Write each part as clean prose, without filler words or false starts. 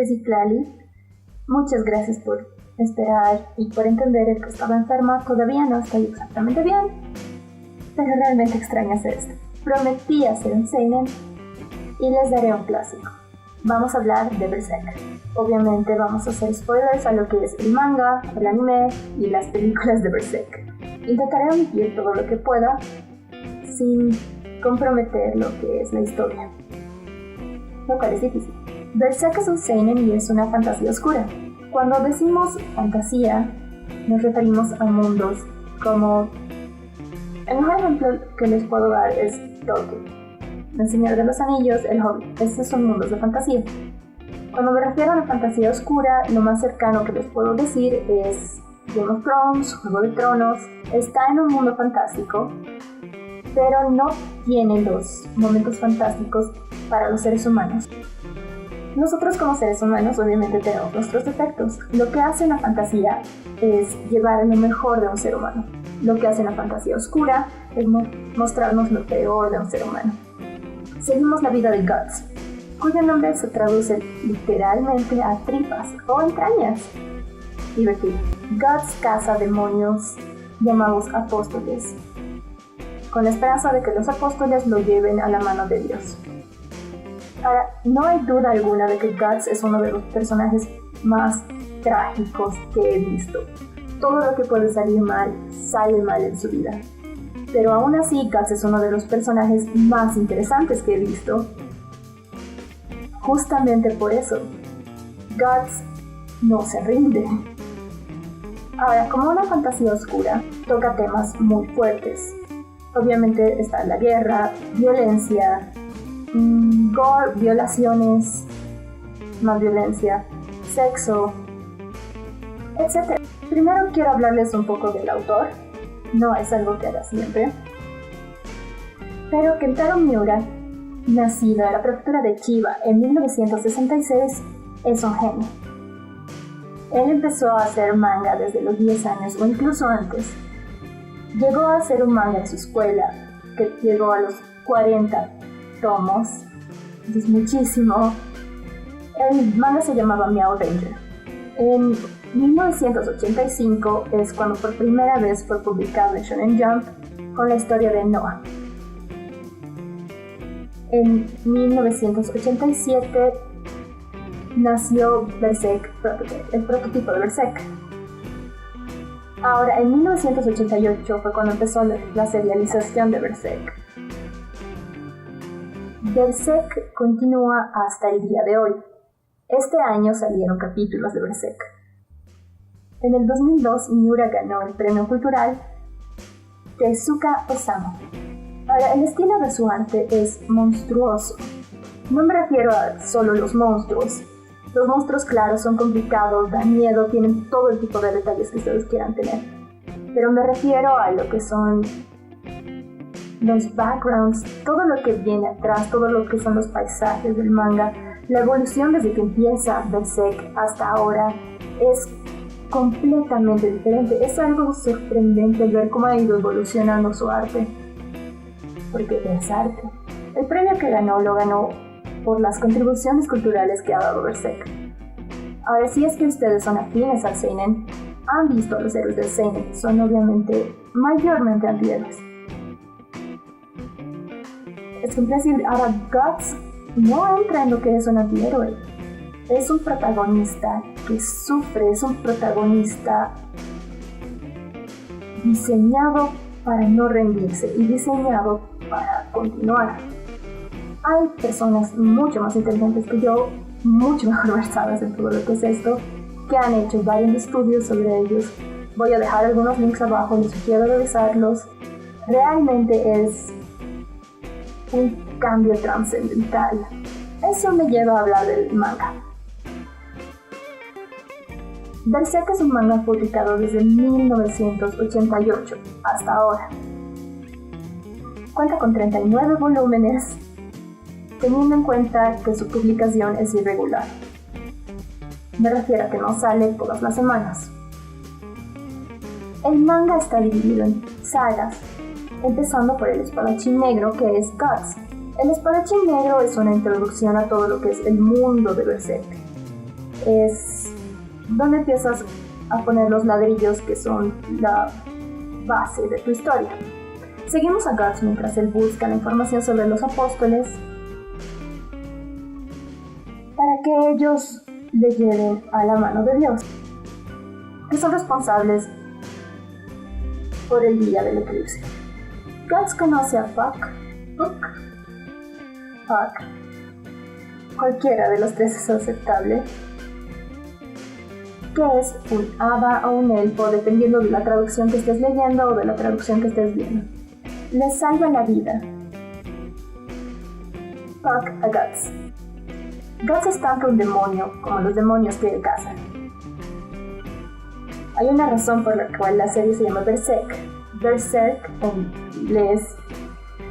Citlali, muchas gracias por esperar y por entender que estaba enferma. Todavía no estoy exactamente bien, pero realmente extraño hacer esto. Prometí hacer un seinen y les daré un clásico. Vamos a hablar de Berserk. Obviamente vamos a hacer spoilers a lo que es el manga, el anime y las películas de Berserk. Intentaré omitir todo lo que pueda sin comprometer lo que es la historia, lo cual es difícil. Berserk es un seinen y es una fantasía oscura. Cuando decimos fantasía, nos referimos a mundos como... El mejor ejemplo que les puedo dar es Tolkien, El Señor de los Anillos, El Hobbit. Estos son mundos de fantasía. Cuando me refiero a la fantasía oscura, lo más cercano que les puedo decir es Game of Thrones, Juego de Tronos. Está en un mundo fantástico, pero no tiene los momentos fantásticos para los seres humanos. Nosotros como seres humanos obviamente tenemos nuestros defectos. Lo que hace la fantasía es llevar lo mejor de un ser humano. Lo que hace la fantasía oscura es mostrarnos lo peor de un ser humano. Seguimos la vida de Guts, cuyo nombre se traduce literalmente a tripas o entrañas. Divertido. Guts caza demonios llamados apóstoles, con la esperanza de que los apóstoles lo lleven a la mano de Dios. Ahora, no hay duda alguna de que Guts es uno de los personajes más trágicos que he visto. Todo lo que puede salir mal, sale mal en su vida. Pero aún así, Guts es uno de los personajes más interesantes que he visto. Justamente por eso, Guts no se rinde. Ahora, como una fantasía oscura, toca temas muy fuertes. Obviamente está la guerra, violencia, gore, violaciones, más violencia, sexo, etc. Primero quiero hablarles un poco del autor. No es algo que haga siempre. Pero Kentaro Miura, nacido en la prefectura de Chiba en 1966, es un genio. Él empezó a hacer manga desde los 10 años o incluso antes. Llegó a hacer un manga en su escuela, que llegó a los 40 tomos. Es muchísimo. El manga se llamaba Meow Danger. En 1985 es cuando por primera vez fue publicado en Shonen Jump con la historia de Noah. En 1987 nació Berserk Prototype, el prototipo de Berserk. Ahora, en 1988 fue cuando empezó la serialización de Berserk. Berserk continúa hasta el día de hoy. Este año salieron capítulos de Berserk. En el 2002, Miura ganó el premio cultural Tezuka Osamu. Ahora, el estilo de su arte es monstruoso. No me refiero a solo los monstruos. Los monstruos, claro, son complicados, dan miedo, tienen todo el tipo de detalles que ustedes quieran tener. Pero me refiero a lo que son los backgrounds, todo lo que viene atrás, todo lo que son los paisajes del manga. La evolución desde que empieza Berserk hasta ahora es completamente diferente. Es algo sorprendente ver cómo ha ido evolucionando su arte, porque es arte. El premio que ganó lo ganó por las contribuciones culturales que ha dado Berserk. Ahora, si es que ustedes son afines al seinen, han visto a los héroes del seinen, son obviamente mayormente antihéroes. Es comprensible. Ahora, Guts no entra en lo que es un antihéroe. Es un protagonista que sufre, es un protagonista diseñado para no rendirse y diseñado para continuar. Hay personas mucho más inteligentes que yo, mucho mejor versadas en todo lo que es esto, que han hecho varios estudios sobre ellos. Voy a dejar algunos links abajo, les sugiero revisarlos. Realmente es un cambio trascendental. Eso me lleva a hablar del manga. Berserk es un manga publicado desde 1988 hasta ahora. Cuenta con 39 volúmenes, teniendo en cuenta que su publicación es irregular. Me refiero a que no sale todas las semanas. El manga está dividido en sagas, empezando por el espadachín negro, que es Guts. El espadachín negro es una introducción a todo lo que es el mundo de Berserk. es donde empiezas a poner los ladrillos que son la base de tu historia. Seguimos a Guts mientras él busca la información sobre los apóstoles para que ellos le lleven a la mano de Dios, que son responsables por el día del eclipse. Guts conoce a Puck, cualquiera de los tres es aceptable, que es un hada o un elfo, dependiendo de la traducción que estés leyendo o de la traducción que estés viendo. Le salva la vida. Puck a Guts. Guts es tanto un demonio como los demonios que él caza. Hay una razón por la cual la serie se llama Berserk. Berserk, en inglés,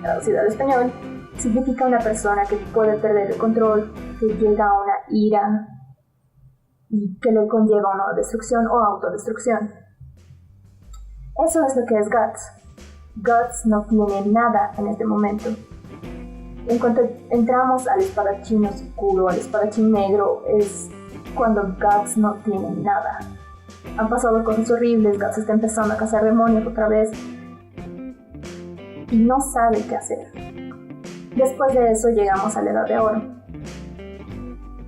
traducido al español, significa una persona que puede perder el control, que llega a una ira y que le conlleva una destrucción o autodestrucción. Eso es lo que es Guts. Guts no tiene nada en este momento. En cuanto entramos al espadachín oscuro, al espadachín negro, es cuando Guts no tiene nada. Han pasado cosas horribles, Guts está empezando a cazar demonios otra vez y no sabe qué hacer. Después de eso llegamos a la Edad de Oro.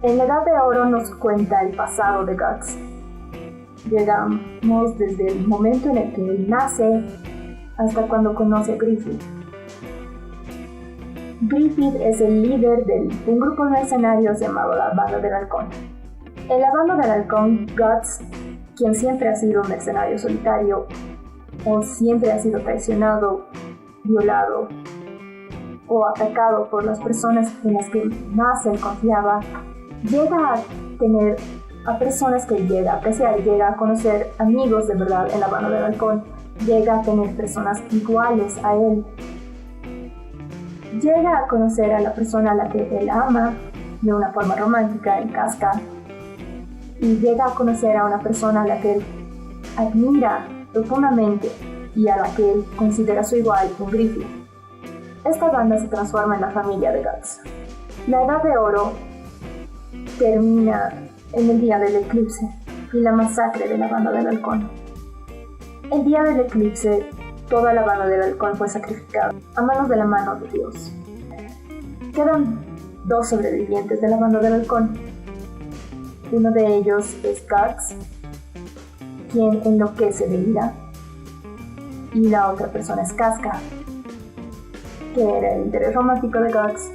En la Edad de Oro nos cuenta el pasado de Guts. Llegamos desde el momento en el que él nace hasta cuando conoce a Griffith. Griffith es el líder de un grupo de mercenarios llamado la Banda del Halcón. En la Banda del Halcón, Guts, quien siempre ha sido un mercenario solitario o siempre ha sido traicionado, violado o atacado por las personas en las que más él confiaba, llega a tener a personas que llega a apreciar, llega a conocer amigos de verdad en la Banda del Halcón, llega a tener personas iguales a él, llega a conocer a la persona a la que él ama de una forma romántica en Casca, y llega a conocer a una persona a la que él admira profundamente y a la que él considera su igual, un Griffith. Esta banda se transforma en la familia de Guts. La Edad de Oro termina en el día del eclipse y la masacre de la Banda del Halcón. El día del eclipse, toda la Banda del Halcón fue sacrificada a manos de la mano de Dios. Quedan 2 sobrevivientes de la Banda del Halcón. Uno de ellos es Guts, quien enloquece de ira, y la otra persona es Casca, que era el interés romántico de Guts,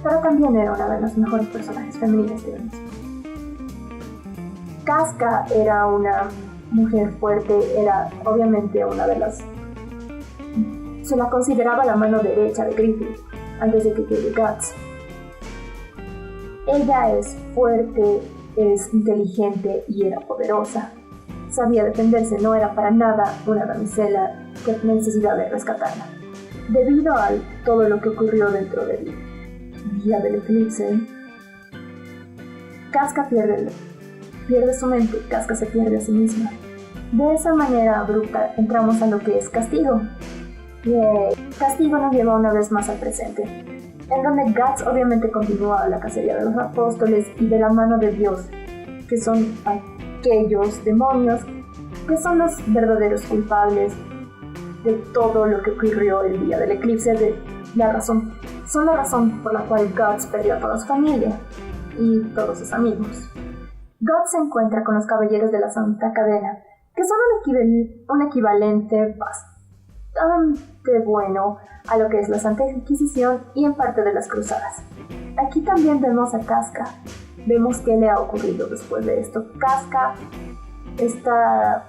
pero también era una de las mejores personajes femeninas de él. Casca era una mujer fuerte, era obviamente una de las... Se la consideraba la mano derecha de Griffith antes de que llegue Guts. Ella es fuerte, es inteligente y era poderosa. Sabía defenderse, no era para nada una damisela que necesitaba de rescatarla. Debido a todo lo que ocurrió dentro del día del eclipse, Casca pierde su mente, Casca se pierde a sí misma. De esa manera abrupta entramos a lo que es Castigo. Castigo nos lleva una vez más al presente, en donde Guts obviamente continúa la cacería de los apóstoles y de la mano de Dios, que son aquellos demonios que son los verdaderos culpables de todo lo que ocurrió el día del eclipse, son la razón por la cual Guts perdió a toda su familia y todos sus amigos. Guts se encuentra con los caballeros de la Santa Cadena, que son un equivalente bastante bueno a lo que es la Santa Inquisición y en parte de las cruzadas. Aquí también vemos a Casca. Vemos qué le ha ocurrido después de esto. Casca está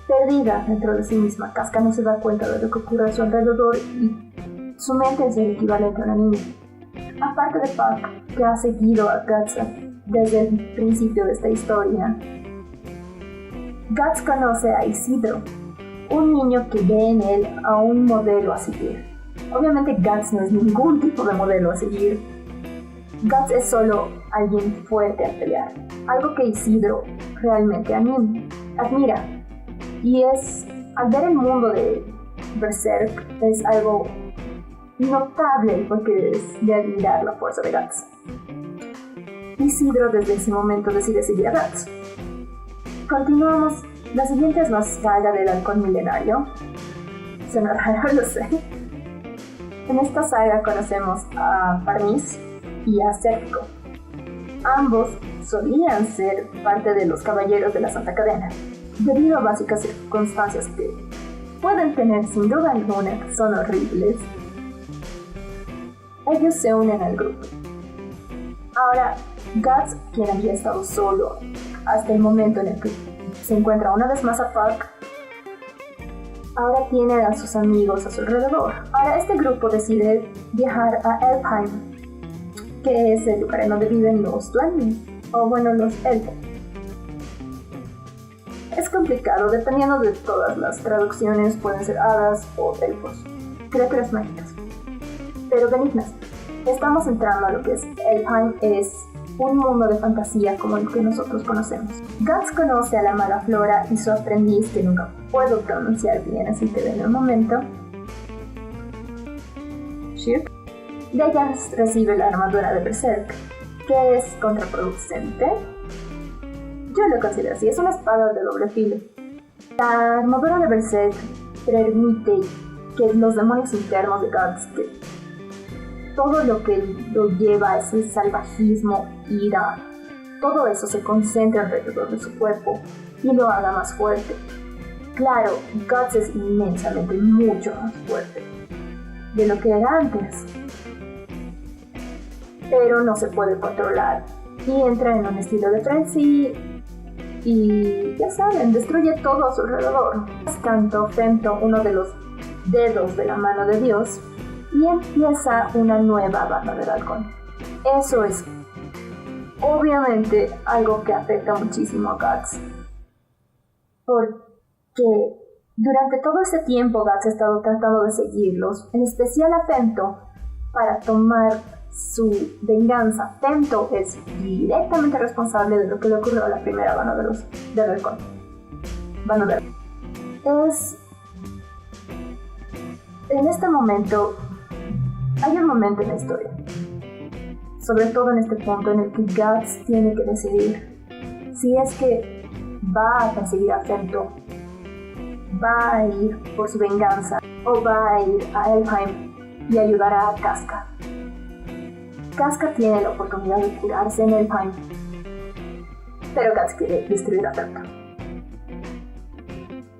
perdida dentro de sí misma. Casca no se da cuenta de lo que ocurre a su alrededor y su mente es el equivalente a una niña. Aparte de Puck, que ha seguido a Guts desde el principio de esta historia, Guts conoce a Isidro, un niño que ve en él a un modelo a seguir. Obviamente Guts no es ningún tipo de modelo a seguir. Guts es solo alguien fuerte al pelear, algo que Isidro realmente admira. Y al ver el mundo de Berserk, es algo notable porque es de admirar la fuerza de Guts. Isidro desde ese momento decide seguir a Guts. Continuamos. La siguiente es la saga del halcón milenario. Suena raro, lo sé. En esta saga conocemos a Parnis y a Sérpico. Ambos solían ser parte de los caballeros de la Santa Cadena, debido a básicas circunstancias que pueden tener sin duda alguna que son horribles. Ellos se unen al grupo. Ahora, Guts, quien había estado solo hasta el momento en el que se encuentra una vez más a Puck, ahora tiene a sus amigos a su alrededor. Ahora este grupo decide viajar a Elfheim, que es el lugar en donde viven los duendes, o bueno, los elfos. Es complicado, dependiendo de todas las traducciones, pueden ser hadas o elfos, criaturas mágicas, pero benignas. Estamos entrando a lo que es Elfheim, es un mundo de fantasía como el que nosotros conocemos. Guts conoce a la mala Flora y su aprendiz, que nunca puedo pronunciar bien, así que denme un momento. Shirk. De ella recibe la armadura de Berserk, que es contraproducente. Yo lo considero así, es una espada de doble filo. La armadura de Berserk permite que los demonios internos de Guts, que todo lo que lo lleva a ese salvajismo, ira, todo eso se concentra alrededor de su cuerpo y lo haga más fuerte. Claro, Guts es inmensamente mucho más fuerte de lo que era antes, pero no se puede controlar y entra en un estilo de frenzy y ya saben, destruye todo a su alrededor. Tanto Femto, uno de los dedos de la mano de Dios, y empieza una nueva banda del halcón. Eso es obviamente algo que afecta muchísimo a Guts, porque durante todo ese tiempo Guts ha estado tratando de seguirlos, en especial a Femto, para tomar su venganza. Femto es directamente responsable de lo que le ocurrió a la primera banda del halcón. En este momento hay un momento en la historia, sobre todo en este punto en el que Guts tiene que decidir si es que va a perseguir a Femto, va a ir por su venganza o va a ir a Elfheim y ayudar a Casca. Casca tiene la oportunidad de curarse en Elfheim, pero Guts quiere destruir a Femto.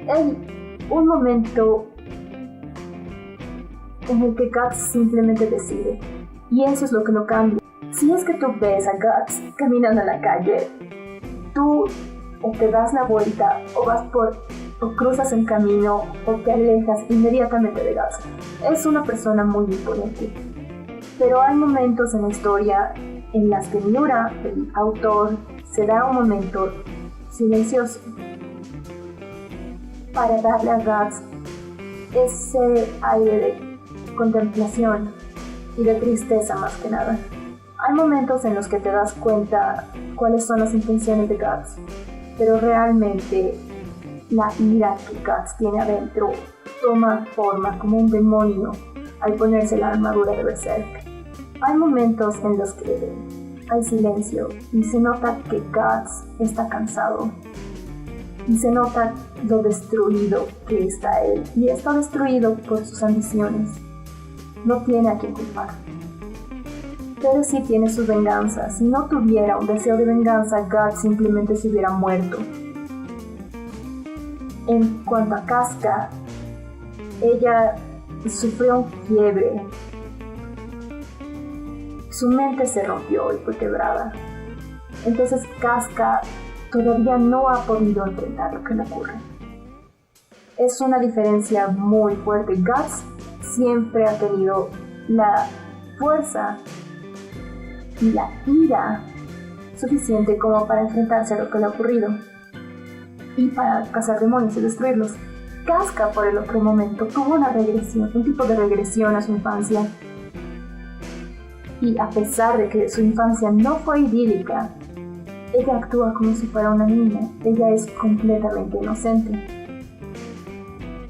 Hay un momento en el que Guts simplemente decide, y eso es lo que lo cambia. Si es que tú ves a Guts caminando en la calle, tú o te das la vuelta o cruzas el camino o te alejas inmediatamente de Guts. Es una persona muy imponente, pero hay momentos en la historia en las que Miura, el autor, se da un momento silencioso para darle a Guts ese aire de contemplación y de tristeza más que nada. Hay momentos en los que te das cuenta cuáles son las intenciones de Guts, pero realmente la ira que Guts tiene adentro toma forma como un demonio al ponerse la armadura de Berserk. Hay momentos en los que hay silencio y se nota que Guts está cansado y se nota lo destruido que está él, y está destruido por sus ambiciones. No tiene a quien culpar, pero sí tiene su venganza. Si no tuviera un deseo de venganza, Guts simplemente se hubiera muerto. En cuanto a Casca, ella sufrió fiebre, su mente se rompió y fue quebrada. Entonces Casca todavía no ha podido enfrentar lo que le ocurre. Es una diferencia muy fuerte. Guts siempre ha tenido la fuerza y la ira suficiente como para enfrentarse a lo que le ha ocurrido y para cazar demonios y destruirlos. Casca, por el otro momento, tuvo una regresión, un tipo de regresión a su infancia, y a pesar de que su infancia no fue idílica, ella actúa como si fuera una niña. Ella es completamente inocente,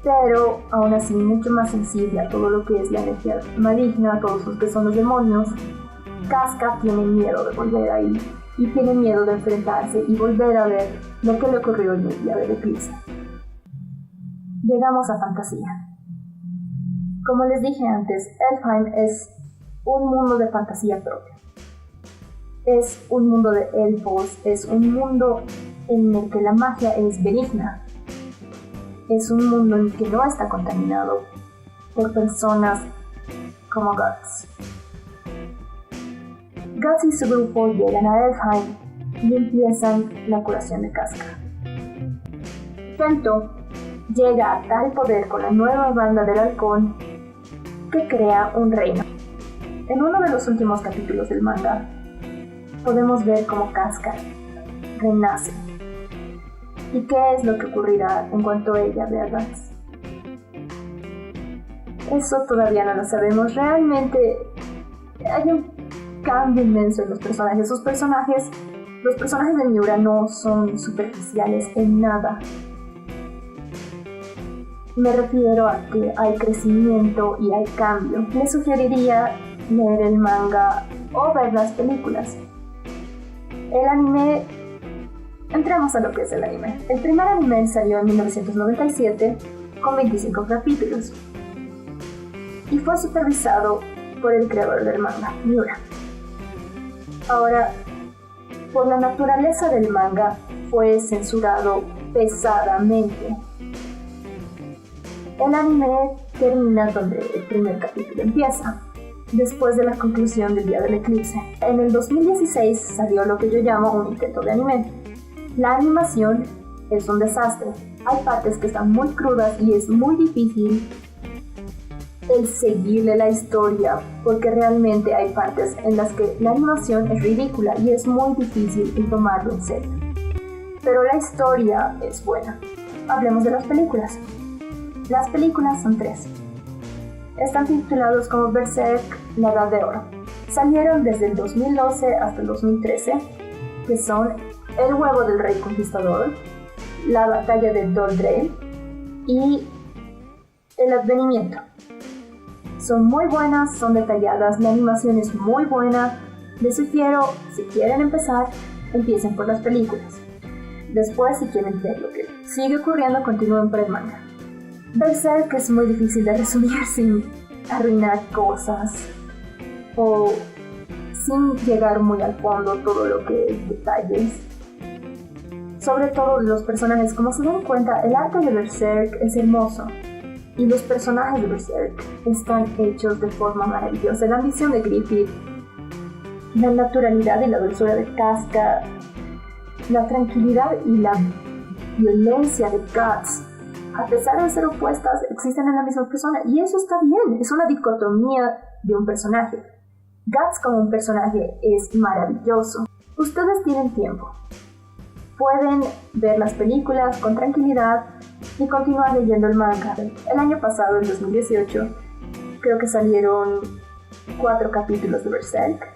pero aún así mucho más sensible a todo lo que es la energía maligna, a todos los que son los demonios. Casca tiene miedo de volver ahí, y tiene miedo de enfrentarse y volver a ver lo que le ocurrió en el día del eclipse. Llegamos a fantasía. Como les dije antes, Elfheim es un mundo de fantasía propia. Es un mundo de elfos, es un mundo en el que la magia es benigna. Es un mundo en el que no está contaminado por personas como Guts. Guts y su grupo llegan a Elfheim y empiezan la curación de Casca. Kento llega a tal poder con la nueva banda del halcón que crea un reino. En uno de los últimos capítulos del manga podemos ver cómo Casca renace y qué es lo que ocurrirá en cuanto ella vea a Guts. Eso todavía no lo sabemos. Realmente hay un cambio inmenso en los personajes. Los personajes de Miura no son superficiales en nada. Me refiero a que hay crecimiento y hay cambio. Les sugeriría leer el manga o ver las películas. El anime, entramos a lo que es el anime. El primer anime salió en 1997 con 25 capítulos y fue supervisado por el creador del manga, Miura. Ahora, por la naturaleza del manga, fue censurado pesadamente. El anime termina donde el primer capítulo empieza, después de la conclusión del día del eclipse. En el 2016 salió lo que yo llamo un intento de anime. La animación es un desastre. Hay partes que están muy crudas y es muy difícil el seguirle la historia, porque realmente hay partes en las que la animación es ridícula y es muy difícil el tomarlo en serio. Pero la historia es buena. Hablemos de las películas. Las películas son 3. Están titulados como Berserk, La Edad de Oro. Salieron desde el 2012 hasta el 2013, que son El Huevo del Rey Conquistador, La Batalla de Doldrey y El Advenimiento. Son muy buenas, son detalladas, la animación es muy buena. Les sugiero, si quieren empezar, empiecen por las películas. Después, si quieren ver lo que sigue ocurriendo, continúen por el manga. Berserk es muy difícil de resumir sin arruinar cosas o sin llegar muy al fondo todo lo que es detalles. Sobre todo los personajes, como se dan cuenta, el arte de Berserk es hermoso. Y los personajes de Berserk están hechos de forma maravillosa. La ambición de Griffith, la naturalidad y la dulzura de Casca, la tranquilidad y la violencia de Guts, a pesar de ser opuestas, existen en la misma persona. Y eso está bien, es una dicotomía de un personaje. Guts como un personaje es maravilloso. Ustedes tienen tiempo. Pueden ver las películas con tranquilidad y continuar leyendo el manga. El año pasado, en 2018, creo que salieron 4 capítulos de Berserk.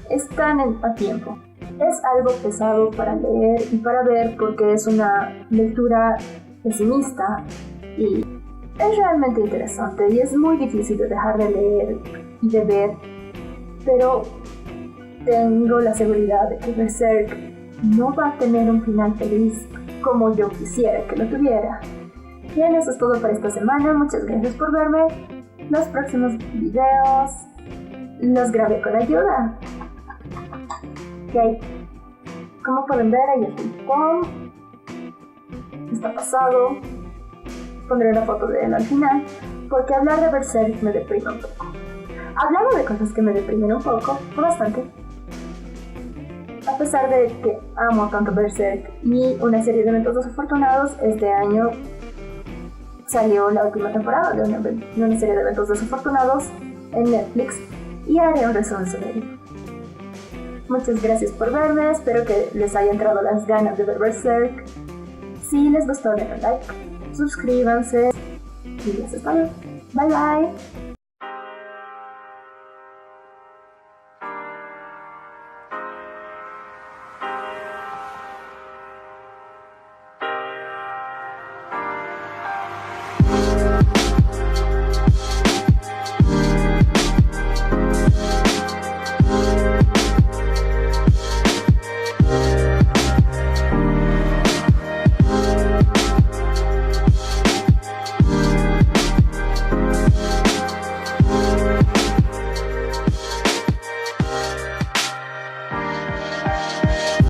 Están a tiempo. Es algo pesado para leer y para ver porque es una lectura pesimista y es realmente interesante y es muy difícil de dejar de leer y de ver, pero tengo la seguridad de que Berserk no va a tener un final feliz como yo quisiera que lo tuviera. Bien, eso es todo para esta semana. Muchas gracias por verme. Los próximos videos los grabé con ayuda. Ok, como pueden ver, ahí está el Tom. Está pasado. Pondré una foto de él al final, porque hablar de Berserk me deprime un poco. Hablando de cosas que me deprimen un poco, bastante. A pesar de que amo tanto Berserk y una serie de eventos desafortunados, este año salió la última temporada de una serie de eventos desafortunados en Netflix y haré un resumen sobre ello. Muchas gracias por verme, espero que les haya entrado las ganas de ver Berserk. Si les gustó, denle like, suscríbanse y eso es todo. Bye bye.